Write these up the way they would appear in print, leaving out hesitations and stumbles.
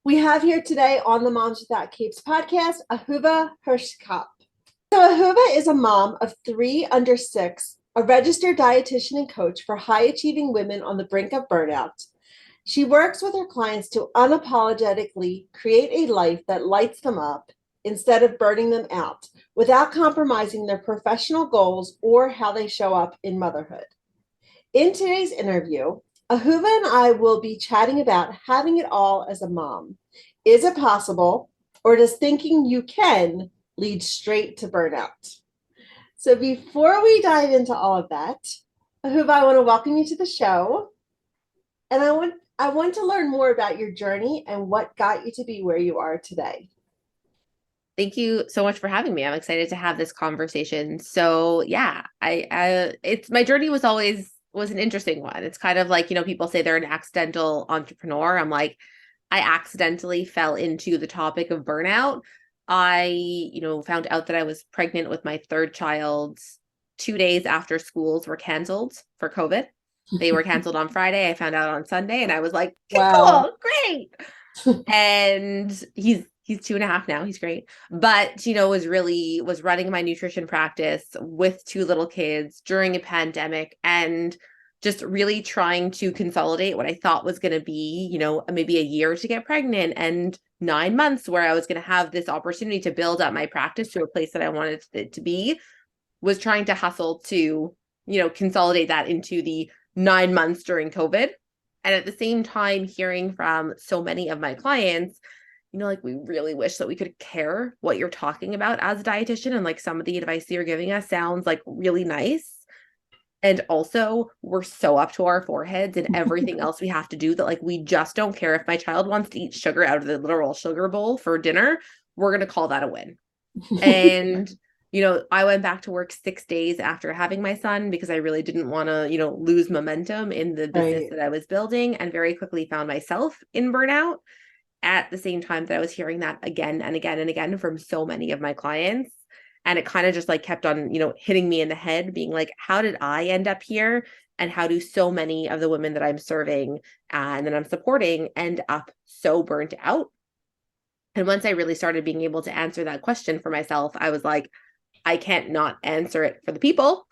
We have here today on the Moms Without Capes podcast, Ahuva Hershkop. So Ahuva is a mom of 3 under 6, a registered dietitian and coach for high-achieving women on the brink of burnout. She works with her clients to unapologetically create a life that lights them up instead of burning them out, without compromising their professional goals or how they show up in motherhood. In today's interview, Ahuva and I will be chatting about having it all as a mom. Is it possible, or does thinking you can lead straight to burnout? So before we dive into all of that, Ahuva, I want to welcome you to the show. And I want to learn more about your journey and what got you to be where you are today. Thank you so much for having me. I'm excited to have this conversation. So yeah, it's my journey was an interesting one. It's kind of like, people say they're an accidental entrepreneur. I'm like, I accidentally fell into the topic of burnout. I, found out that I was pregnant with my 3rd child 2 days after schools were canceled for COVID. They were canceled on Friday. I found out on Sunday and I was like, Wow. cool, great. And he's 2.5 now. He's great. But, was running my nutrition practice with 2 little kids during a pandemic and just really trying to consolidate what I thought was going to be, maybe a year to get pregnant and 9 months where I was going to have this opportunity to build up my practice to a place that I wanted it to be, was trying to hustle to, consolidate that into the 9 months during COVID. And at the same time, hearing from so many of my clients, we really wish that we could care what you're talking about as a dietitian. And like some of the advice that you're giving us sounds like really nice. And also, we're so up to our foreheads and everything else we have to do that, like, we just don't care. If my child wants to eat sugar out of the literal sugar bowl for dinner, we're going to call that a win. And, I went back to work 6 days after having my son because I really didn't want to, lose momentum in the business Right. that I was building, and very quickly found myself in burnout at the same time that I was hearing that again and again and again from so many of my clients. And it kind of just like kept on, hitting me in the head, being like, how did I end up here? And how do so many of the women that I'm serving and that I'm supporting end up so burnt out? And once I really started being able to answer that question for myself, I was like, I can't not answer it for the people.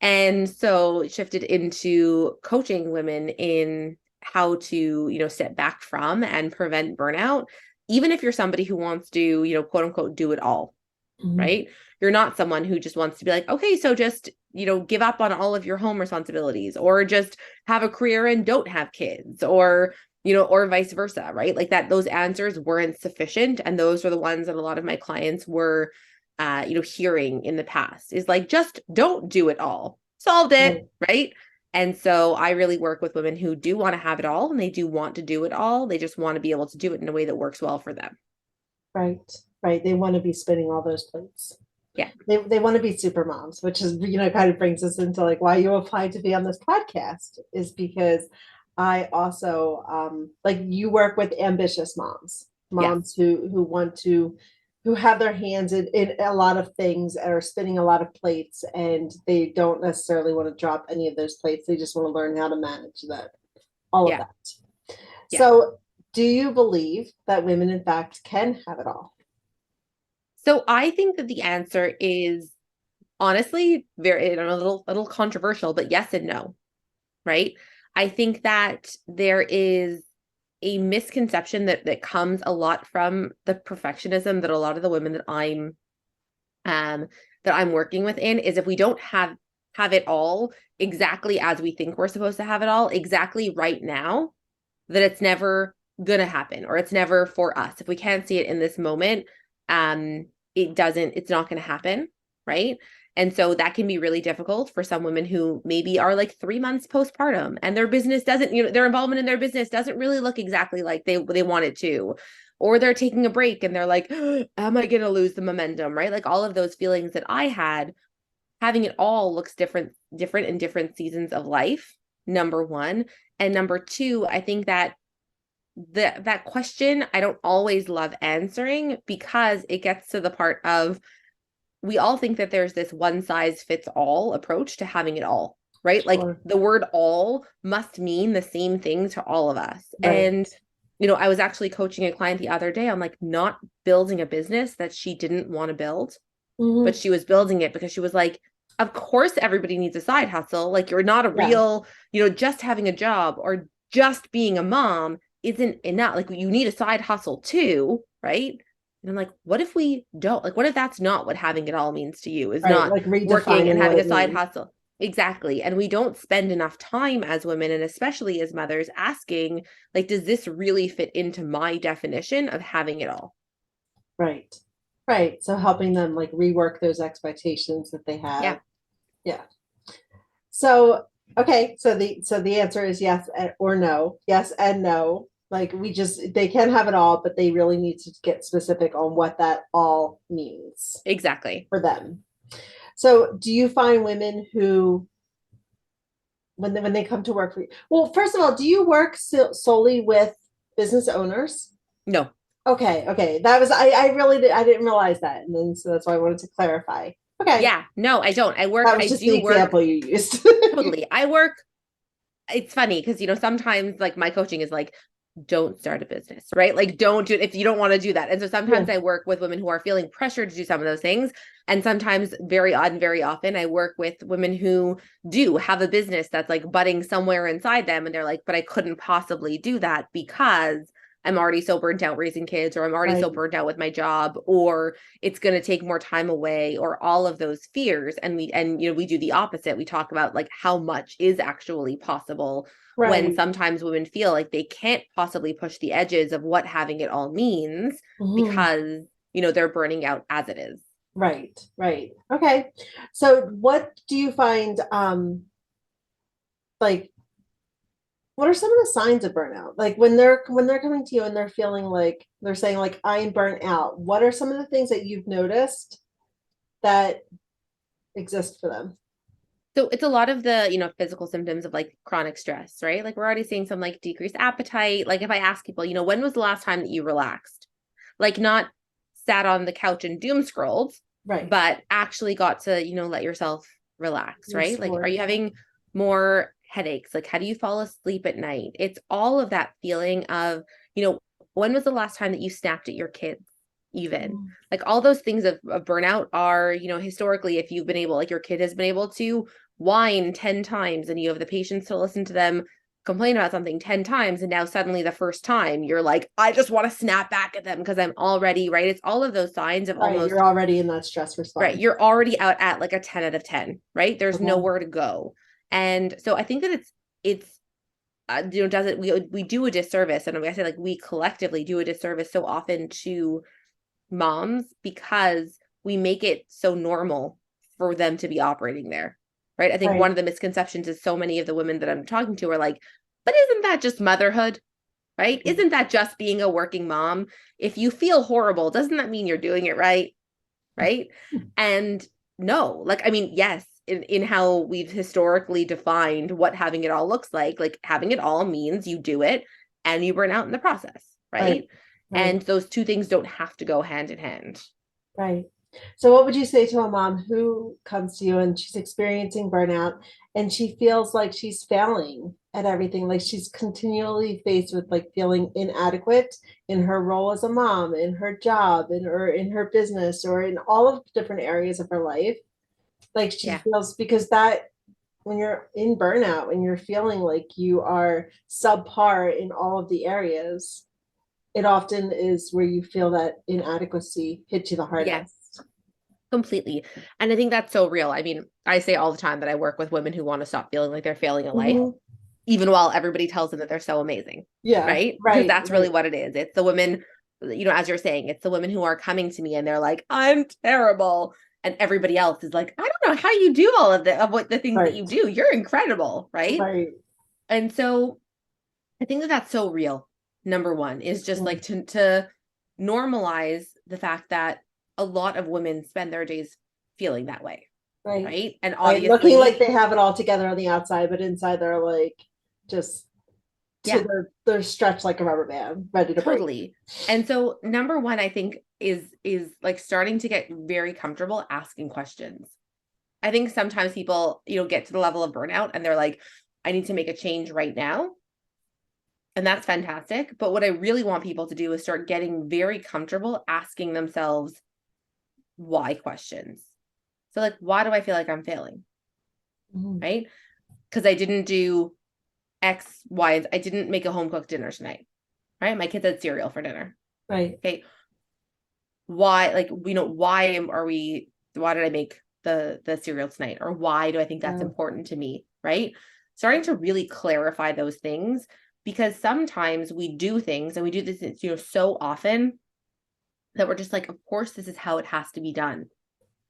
And so shifted into coaching women in how to, step back from and prevent burnout, even if you're somebody who wants to, quote unquote, do it all, Mhm. right? You're not someone who just wants to be like, okay, so just, give up on all of your home responsibilities, or just have a career and don't have kids, or, or vice versa, right? Like that, those answers weren't sufficient. And those are the ones that a lot of my clients were, hearing in the past, is like, just don't do it all. Solved it, Right. right? And so I really work with women who do want to have it all and they do want to do it all. They just want to be able to do it in a way that works well for them. Right. Right. They want to be spinning all those plates. Yeah. They want to be super moms, which is, kind of brings us into like why you applied to be on this podcast, is because I also like you work with ambitious moms, Yes. who want to, who have their hands in a lot of things and are spinning a lot of plates, and they don't necessarily want to drop any of those plates. They just want to learn how to manage that, all of Yeah. that. Yeah. So do you believe that women in fact can have it all? So I think that the answer is honestly very, a little controversial, but yes and no, right? I think that there is a misconception that comes a lot from the perfectionism that a lot of the women um that I'm working with in, is if we don't have it all exactly as we think we're supposed to have it all exactly right now, that it's never gonna happen, or it's never for us. If we can't see it in this moment, um, it's not gonna happen, right? And so that can be really difficult for some women who maybe are like 3 months postpartum and their business doesn't, their involvement in their business doesn't really look exactly like they want it to. Or they're taking a break and they're like, am I gonna lose the momentum? Right? Like all of those feelings that I had, having it all looks different in different seasons of life, number one. And number two, I think that that question I don't always love answering, because it gets to the part of, we all think that there's this one size fits all approach to having it all, right? Like Sure. the word all must mean the same thing to all of us. Right. And I was actually coaching a client the other day on like not building a business that she didn't want to build, but she was building it because she was like, of course everybody needs a side hustle. Like you're not a real, just having a job or just being a mom isn't enough. Like you need a side hustle too, right? And I'm like, what if we don't? Like, what if that's not what having it all means to you? Is not like working and redefining what having a it side means. hustle. Exactly. And we don't spend enough time as women and especially as mothers asking, like, does this really fit into my definition of having it all? Right. Right. So helping them like rework those expectations that they have. Yeah. Yeah. So, okay. So the answer is yes or no. Yes and no. Like they can have it all, but they really need to get specific on what that all means Exactly. for them. So do you find women who when they come to work for you? Well, first of all, do you work solely with business owners? No. Okay. That was I didn't realize that. And then so that's why I wanted to clarify. Okay. Yeah. No, I don't. That was I just the do work example you used. totally. It's funny because, sometimes like my coaching is like, don't start a business, right? Like don't do it if you don't want to do that. And so sometimes I work with women who are feeling pressured to do some of those things. And sometimes very odd and very often I work with women who do have a business that's like budding somewhere inside them. And they're like, but I couldn't possibly do that because I'm already so burnt out raising kids, or I'm already so burnt out with my job, or it's going to take more time away, or all of those fears. And we do the opposite. We talk about like how much is actually possible when sometimes women feel like they can't possibly push the edges of what having it all means because, they're burning out as it is. Right. Okay. So what do you find like what are some of the signs of burnout? Like when they're coming to you and they're feeling like they're saying like I'm burnt out. What are some of the things that you've noticed that exist for them? So it's a lot of the, physical symptoms of like chronic stress, right? Like we're already seeing some like decreased appetite. Like if I ask people, when was the last time that you relaxed? Like not sat on the couch and doom scrolled, but actually got to, let yourself relax, right? Like are you having more headaches? Like how do you fall asleep at night? It's all of that feeling of, when was the last time that you snapped at your kids? Even like all those things of burnout are, historically, if you've been able, like your kid has been able to whine 10 times and you have the patience to listen to them complain about something 10 times. And now suddenly the first time you're like, I just want to snap back at them because I'm already right. It's all of those signs of almost you're already in that stress response. Right. You're already out at like a 10 out of 10, right? There's nowhere to go. And so I think that it's does it, we do a disservice. And I say like we collectively do a disservice so often to moms because we make it so normal for them to be operating there, right? I think one of the misconceptions is so many of the women that I'm talking to are like, but isn't that just motherhood, right? Isn't that just being a working mom? If you feel horrible, doesn't that mean you're doing it right? Right? And no, like, I mean, yes, in how we've historically defined what having it all looks like having it all means you do it and you burn out in the process, right? And those two things don't have to go hand in hand. Right. So what would you say to a mom who comes to you and she's experiencing burnout and she feels like she's failing at everything, like she's continually faced with like feeling inadequate in her role as a mom, in her job, or in her business, or in all of the different areas of her life? Like she feels because that when you're in burnout, when you're feeling like you are subpar in all of the areas, it often is where you feel that inadequacy hits you the hardest. Yes, completely. And I think that's so real. I mean, I say all the time that I work with women who want to stop feeling like they're failing in life, even while everybody tells them that they're so amazing. Yeah. Right? Because that's really what it is. It's the women, as you're saying, it's the women who are coming to me and they're like, I'm terrible. And everybody else is like, I don't know how you do all of the things that you do. You're incredible. Right. And so I think that that's so real. Number one is just like to normalize the fact that a lot of women spend their days feeling that way. Right. And obviously looking like they have it all together on the outside, but inside they're like just they're stretched like a rubber band, ready to break. And so number one, I think is like starting to get very comfortable asking questions. I think sometimes people, get to the level of burnout and they're like, I need to make a change right now. And that's fantastic. But what I really want people to do is start getting very comfortable asking themselves why questions. So like, why do I feel like I'm failing? Right? Because I didn't do X, Y, I didn't make a home cooked dinner tonight. Right? My kids had cereal for dinner. Right. Okay. Why, like, why did I make the cereal tonight? Or why do I think that's important to me? Right? Starting to really clarify those things, because sometimes we do things and we do this, so often that we're just like, of course, this is how it has to be done.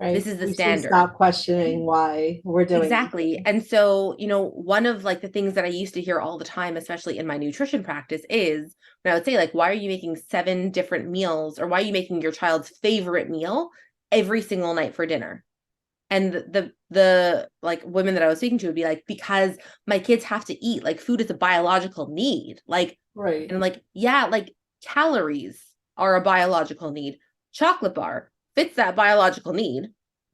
Right. This is the We standard. stop questioning why we're doing Exactly. it. And so, one of like the things that I used to hear all the time, especially in my nutrition practice, is when I would say like, why are you making 7 different meals, or why are you making your child's favorite meal every single night for dinner? And the like women that I was speaking to would be like, because my kids have to eat, like food is a biological need. Like, right. And I'm like, yeah, like calories are a biological need. Chocolate bar fits that biological need,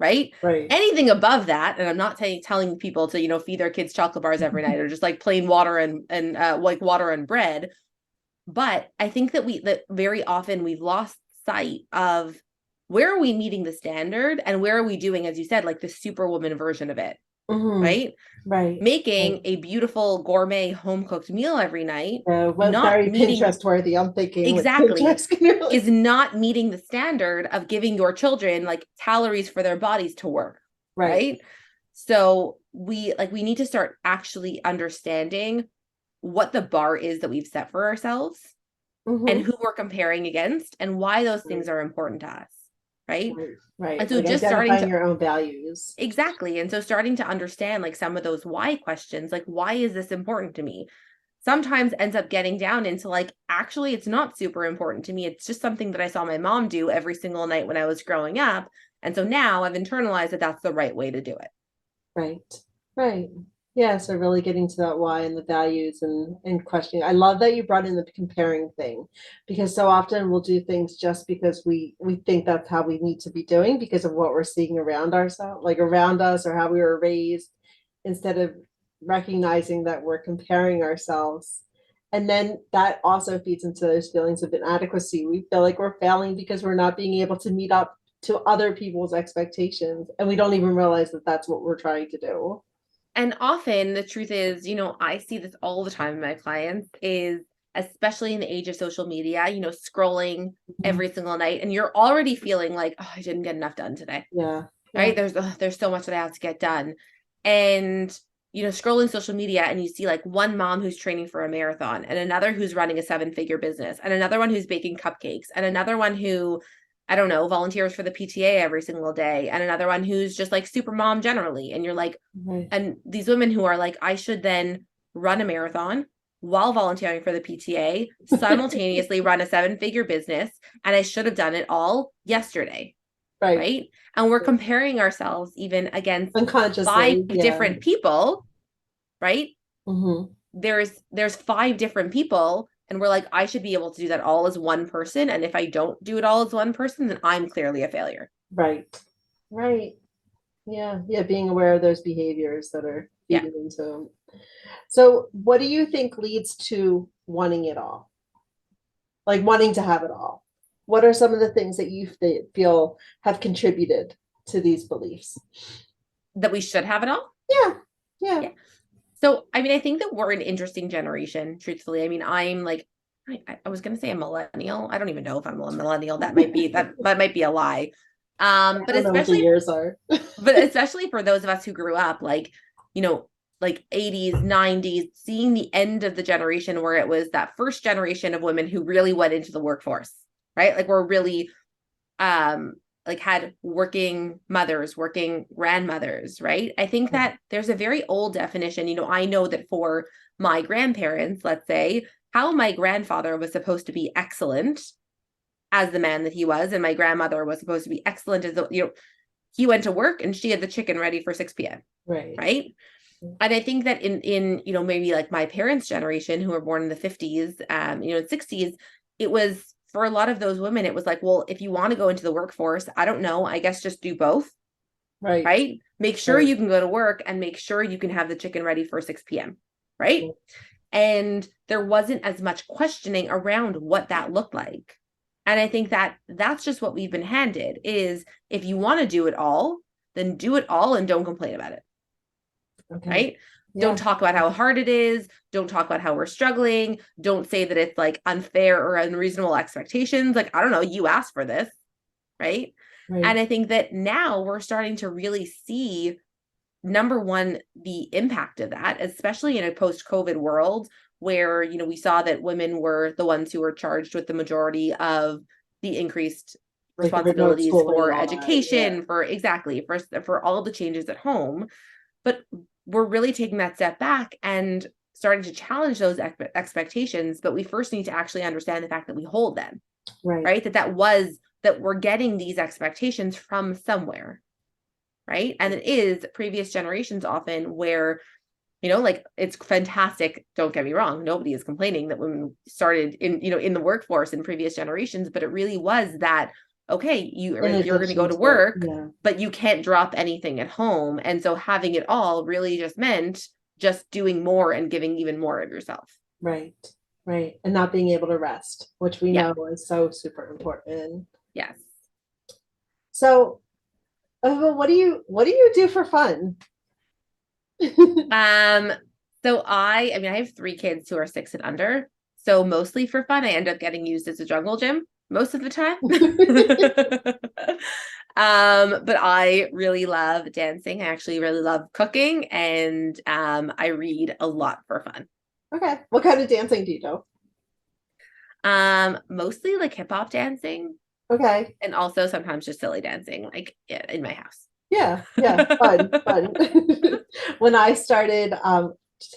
right? Right. Anything above that, and I'm not telling people to, feed their kids chocolate bars every night, or just like plain water and like water and bread. But I think that very often we've lost sight of where are we meeting the standard, and where are we doing, as you said, like the superwoman version of it, right? Right. Making a beautiful gourmet home cooked meal every night, not very meeting Pinterest worthy. I'm thinking exactly really... is not meeting the standard of giving your children like calories for their bodies to work, right? So we need to start actually understanding what the bar is that we've set for ourselves, and who we're comparing against, and why those things are important to us, right? Right. And so like just identifying your own values. Exactly. And so starting to understand like some of those why questions, like, why is this important to me? Sometimes ends up getting down into like, actually, it's not super important to me. It's just something that I saw my mom do every single night when I was growing up. And so now I've internalized that that's the right way to do it. Right. Yeah. So really getting to that why and the values and questioning. I love that you brought in the comparing thing, because so often we'll do things just because we think that's how we need to be doing because of what we're seeing around ourselves, like around us, or how we were raised, instead of recognizing that we're comparing ourselves. And then that also feeds into those feelings of inadequacy. We feel like we're failing because we're not being able to meet up to other people's expectations. And we don't even realize that that's what we're trying to do. And often the truth is, I see this all the time in my clients, is especially in the age of social media, scrolling every single night, and you're already feeling like, oh, I didn't get enough done today. Yeah. Right. There's so much that I have to get done. And, scrolling social media, and you see like one mom who's training for a marathon, and another who's running a 7-figure business, and another one who's baking cupcakes, and another one who, I don't know, volunteers for the PTA every single day, and another one who's just like super mom generally. And you're like, and these women who are like, I should then run a marathon while volunteering for the PTA, simultaneously run a 7-figure business, and I should have done it all yesterday. Right. And we're comparing ourselves even against unconsciously 5 different people, right? There's 5 different people, and we're like, I should be able to do that all as one person. And if I don't do it all as one person, then I'm clearly a failure. Right. Yeah. Being aware of those behaviors that are feeding into them. So what do you think leads to wanting it all? Like wanting to have it all? What are some of the things that you feel have contributed to these beliefs? That we should have it all? Yeah. So, I mean, I think that we're an interesting generation, truthfully. I mean, I'm like, I was going to say a millennial. I don't even know if I'm a millennial. That might be, that might be a lie. But especially years are. But especially for those of us who grew up, like, like 80s, 90s, seeing the end of the generation where it was that first generation of women who really went into the workforce, right? Like we're really like had working mothers, working grandmothers, right? I think that there's a very old definition. I know that for my grandparents, let's say, how my grandfather was supposed to be excellent as the man that he was, and my grandmother was supposed to be excellent as he went to work and she had the chicken ready for 6 p.m. Right. And I think that in maybe like my parents' generation, who were born in the 50s, and 60s, it was, for a lot of those women, it was like, well, if you want to go into the workforce, I don't know, I guess just do both. Right. Make sure you can go to work, and make sure you can have the chicken ready for 6 p.m. Right. And there wasn't as much questioning around what that looked like. And I think that that's just what we've been handed is if you want to do it all, then do it all and don't complain about it. Okay. Right? Yeah. Don't talk about how hard it is. Don't talk about how we're struggling. Don't say that it's like unfair or unreasonable expectations. Like, I don't know, you asked for this, right? And I think that now we're starting to really see, number one, the impact of that, especially in a post-COVID world where, you know, we saw that women were the ones who were charged with the majority of the increased responsibilities for education, for all the changes at home. But we're really taking that step back and starting to challenge those expectations. But we first need to actually understand the fact that we hold them, right? That we're getting these expectations from somewhere, right? And it is previous generations often where, you know, like it's fantastic. Don't get me wrong. Nobody is complaining that women started in the workforce in previous generations, but it really was that, okay, you're going to go to work, but you can't drop anything at home. And so having it all really just meant just doing more and giving even more of yourself. Right. And not being able to rest, which we know is so super important. Yes. So, what do you do for fun? So I have 3 kids who are 6 and under. So mostly for fun, I end up getting used as a jungle gym most of the time. But I really love dancing. I actually really love cooking, and I read a lot for fun. Okay. What kind of dancing do you do? Mostly like hip hop dancing. Okay. And also sometimes just silly dancing, like in my house. Yeah. Fun. When I started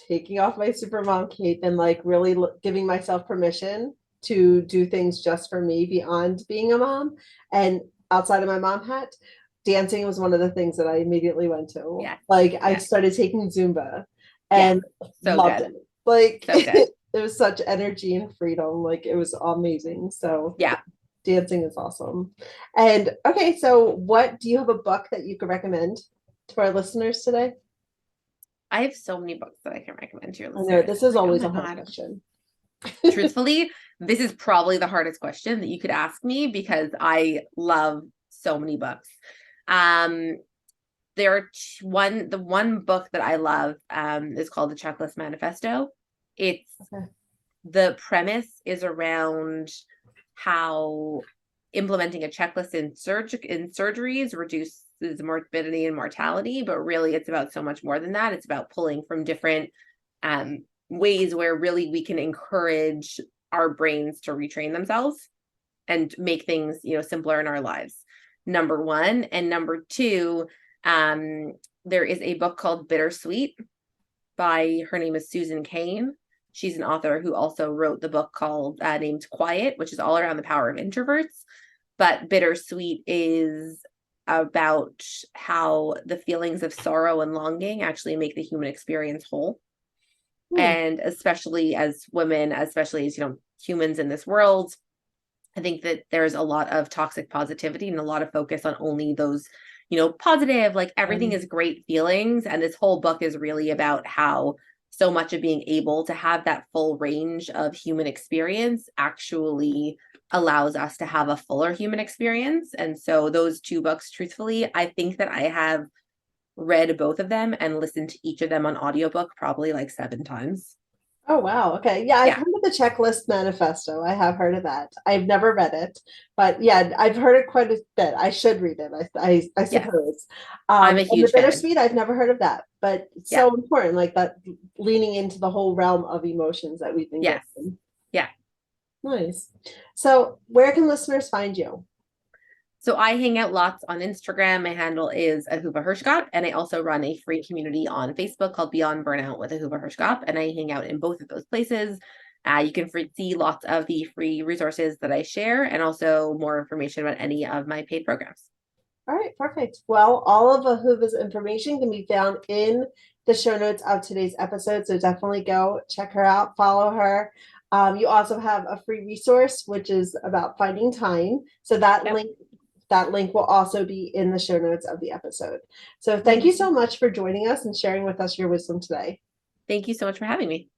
taking off my supermom cape and like really giving myself permission to do things just for me beyond being a mom and outside of my mom hat, dancing was one of the things that I immediately went to. Yeah. Like I started taking Zumba and loved it. Like so good. There was such energy and freedom. Like it was amazing. So yeah. Dancing is awesome. And okay, so do you have a book that you could recommend to our listeners today? I have so many books that I can recommend to your listeners. I know, this is always a hard question. Truthfully, this is probably the hardest question that you could ask me because I love so many books. There are the one book that I love is called The Checklist Manifesto. The premise is around how implementing a checklist in surgeries reduces morbidity and mortality, but really it's about so much more than that. It's about pulling from different ways where really we can encourage our brains to retrain themselves and make things, simpler in our lives. Number one. And number two, there is a book called Bittersweet her name is Susan Cain. She's an author who also wrote the book called named Quiet, which is all around the power of introverts. But Bittersweet is about how the feelings of sorrow and longing actually make the human experience whole. And especially as women, especially as, humans in this world, I think that there's a lot of toxic positivity and a lot of focus on only those, positive, like everything is great feelings. And this whole book is really about how so much of being able to have that full range of human experience actually allows us to have a fuller human experience. And so those 2 books, truthfully, I think that I have read both of them and listened to each of them on audiobook probably like 7 times. Oh, wow. Okay. Yeah, I've heard of the Checklist Manifesto. I have heard of that. I've never read it, but yeah, I've heard it quite a bit. I should read it, I suppose. I'm a huge fan. Bittersweet, I've never heard of that, but it's so important, like that leaning into the whole realm of emotions that we've been getting. Yeah. Nice. So where can listeners find you? So I hang out lots on Instagram. My handle is Ahuva Hershkop, and I also run a free community on Facebook called Beyond Burnout with Ahuva Hershkop, and I hang out in both of those places. You can see lots of the free resources that I share and also more information about any of my paid programs. All right, perfect. Well, all of Ahuva's information can be found in the show notes of today's episode, so definitely go check her out, follow her. You also have a free resource, which is about finding time. So that link will also be in the show notes of the episode. So thank you so much for joining us and sharing with us your wisdom today. Thank you so much for having me.